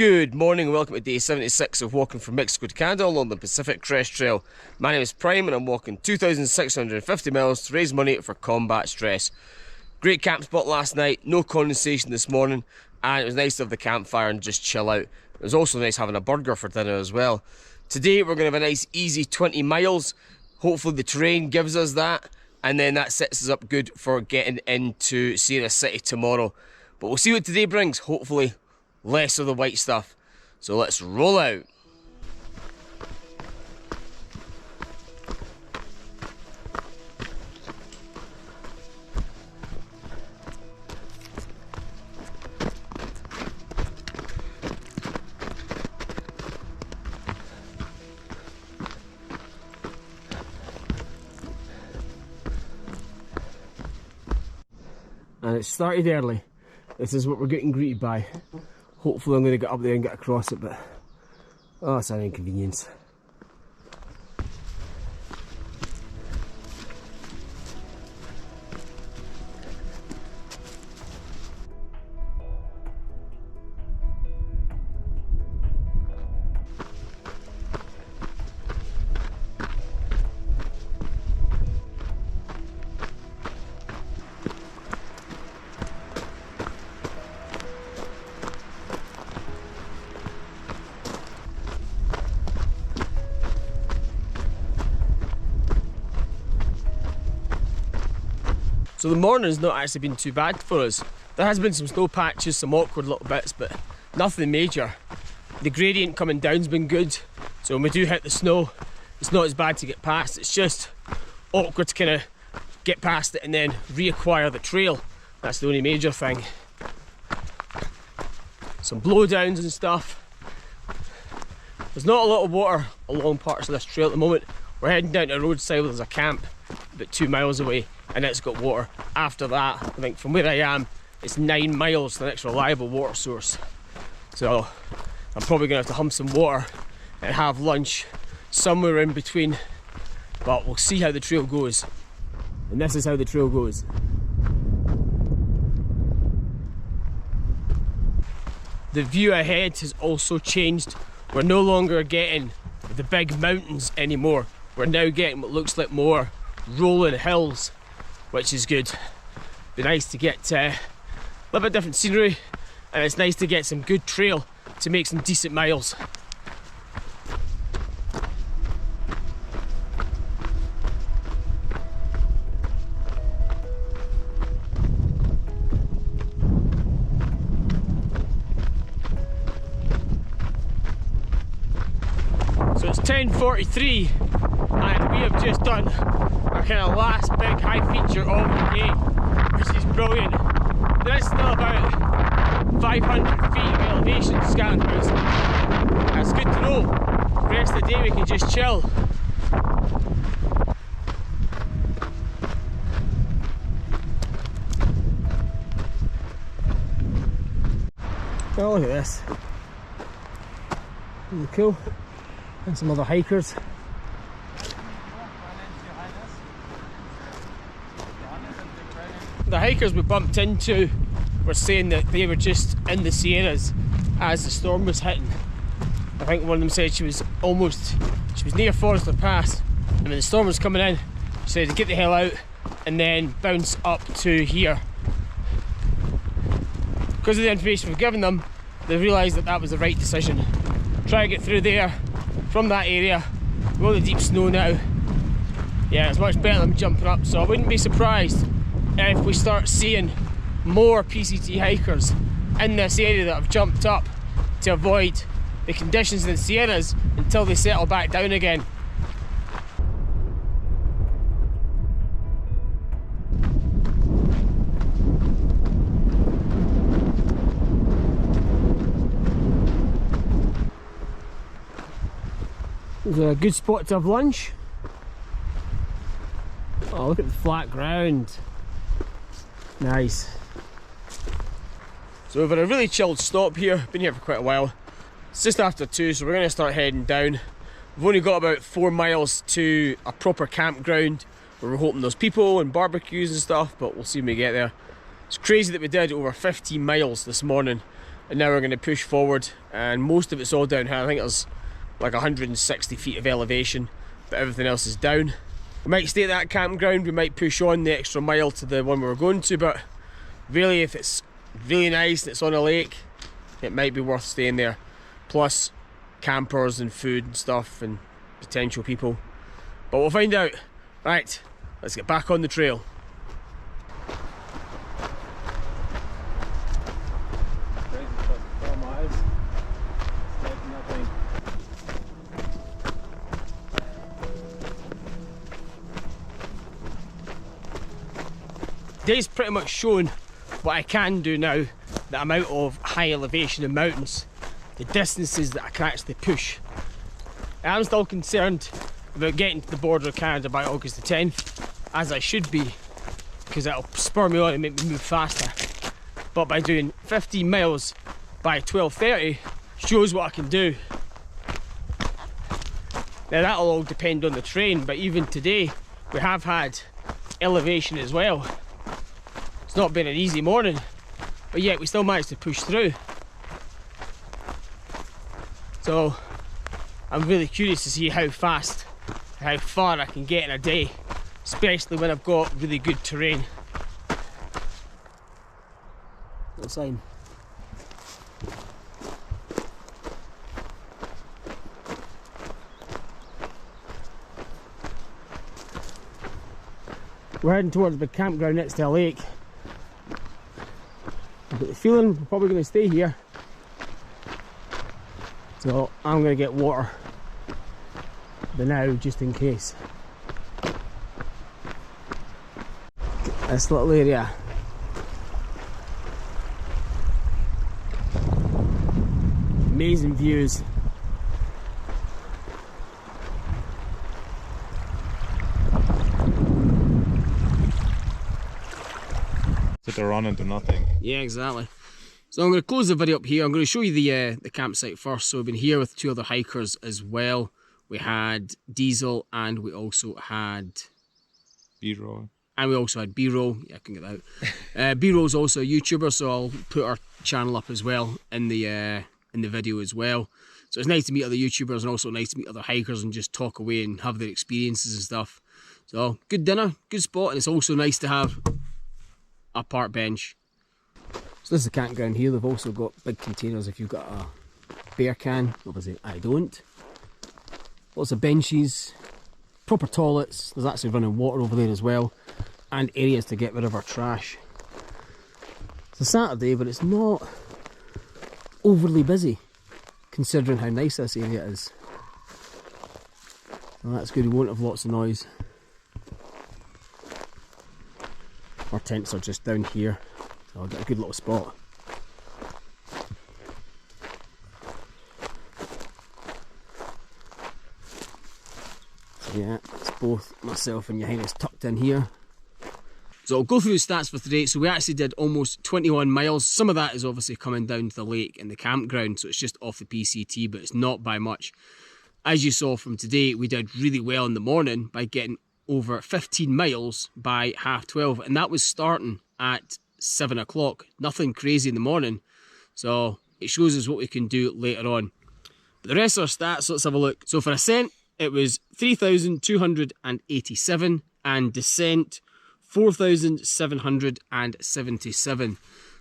Good morning and welcome to day 76 of walking from Mexico to Canada along the Pacific Crest Trail. My name is Prime and I'm walking 2,650 miles to raise money for combat stress. Great camp spot last night, no condensation this morning, and it was nice to have the campfire and just chill out. It was also nice having a burger for dinner as well. Today we're going to have a nice easy 20 miles. Hopefully the terrain gives us that, and then that sets us up good for getting into Sierra City tomorrow. But we'll see what today brings, hopefully less of the white stuff. So let's roll out. And it started early. This is what we're getting greeted by. Hopefully I'm going to get up there and get across it, but oh, it's an inconvenience. So the morning's not actually been too bad for us. There has been some snow patches, some awkward little bits, but nothing major. The gradient coming down's been good, so when we do hit the snow, it's not as bad to get past. It's just awkward to kind of get past it and then reacquire the trail. That's the only major thing. Some blowdowns and stuff. There's not a lot of water along parts of this trail at the moment. We're heading down to a roadside where there's a camp about 2 miles away, and it's got water. After that, I think from where I am, it's 9 miles to the next reliable water source. So I'm probably going to have to hump some water and have lunch somewhere in between, but we'll see how the trail goes. And this is how the trail goes. The view ahead has also changed. We're no longer getting the big mountains anymore. We're now getting what looks like more rolling hills, which is good. Be nice to get a little bit different scenery, and it's nice to get some good trail to make some decent miles. So it's 10:43 and we have just done our kind of last big high feature of the day, which is brilliant. There's still about 500 feet of elevation to Scotland House. That's good to know. The rest of the day we can just chill. Oh, look at this. Really cool. And some other hikers. The hikers we bumped into were saying that they were just in the Sierras as the storm was hitting. I think one of them said she was near Forester Pass, and when the storm was coming in, she said to get the hell out and then bounce up to here. Because of the information we've given them, they realised that that was the right decision. Try to get through there from that area. We're on the deep snow now. Yeah, it's much better than jumping up, so I wouldn't be surprised if we start seeing more PCT hikers in this area that have jumped up to avoid the conditions in the Sierras until they settle back down again. There's a good spot to have lunch. Oh, look at the flat ground. Nice. So we've had a really chilled stop here. Been here for quite a while. It's just after 2, so we're going to start heading down. We've only got about 4 miles to a proper campground where we're hoping there's people and barbecues and stuff, but we'll see when we get there. It's crazy that we did over 15 miles this morning and now we're going to push forward, and most of it's all downhill. I think there's like 160 feet of elevation, but everything else is down. We might stay at that campground, we might push on the extra mile to the one we were going to, but really if it's really nice and it's on a lake, it might be worth staying there. Plus campers and food and stuff and potential people. But we'll find out. Right, let's get back on the trail. Today's pretty much shown what I can do now that I'm out of high elevation and mountains, the distances that I can actually push. I'm still concerned about getting to the border of Canada by August the 10th, as I should be, because it'll spur me on and make me move faster. But by doing 15 miles by 12:30 shows what I can do. Now that'll all depend on the terrain, but even today we have had elevation as well. It's not been an easy morning, but yet we still managed to push through. So I'm really curious to see how fast, how far I can get in a day, especially when I've got really good terrain. Little sign. We're heading towards the campground next to a lake. I've got the feeling we're probably going to stay here. So I'm going to get water the now, just in case. This little area. Amazing views. To run into nothing. Yeah, exactly. So I'm going to close the video up here. I'm going to show you the campsite first. So we've been here with two other hikers as well. We had Diesel and we also had B-roll. And we also had B-roll. Yeah, I can get that out. B-roll's also a YouTuber, so I'll put our channel up as well in the video as well. So it's nice to meet other YouTubers and also nice to meet other hikers and just talk away and have their experiences and stuff. So good dinner, good spot, and it's also nice to have a park bench. So this is the campground here. They've also got big containers if you've got a beer can. Obviously I don't. Lots of benches, proper toilets. There's actually running water over there as well, and areas to get rid of our trash. It's a Saturday, but it's not overly busy considering how nice this area is. Well, that's good, we won't have lots of noise. Our tents are just down here, so I'll get a good little spot. So yeah, it's both myself and Johannes tucked in here. So I'll go through the stats for today. So we actually did almost 21 miles. Some of that is obviously coming down to the lake and the campground, so it's just off the PCT, but it's not by much. As you saw from today, we did really well in the morning by getting over 15 miles by 12:30, and that was starting at 7 o'clock. Nothing crazy in the morning, so it shows us what we can do later on. But the rest of our stats, let's have a look. So for ascent, it was 3,287, and descent 4,777.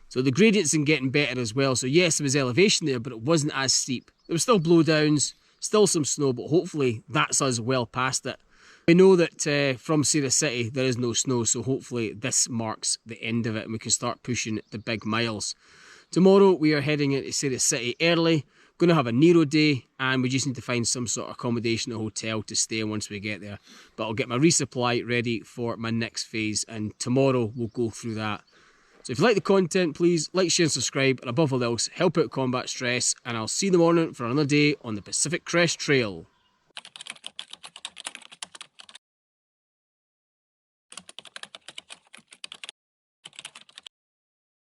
So the gradients are getting better as well. So yes, there was elevation there, but it wasn't as steep. There were still blowdowns, still some snow, but hopefully that's us well past it. We know that from Sarah City there is no snow, so hopefully this marks the end of it and we can start pushing the big miles. Tomorrow we are heading into Sarah City early, going to have a Nero day, and we just need to find some sort of accommodation or hotel to stay in once we get there. But I'll get my resupply ready for my next phase, and tomorrow we'll go through that. So if you like the content, please like, share and subscribe, and above all else, help out combat stress, and I'll see you in the morning for another day on the Pacific Crest Trail.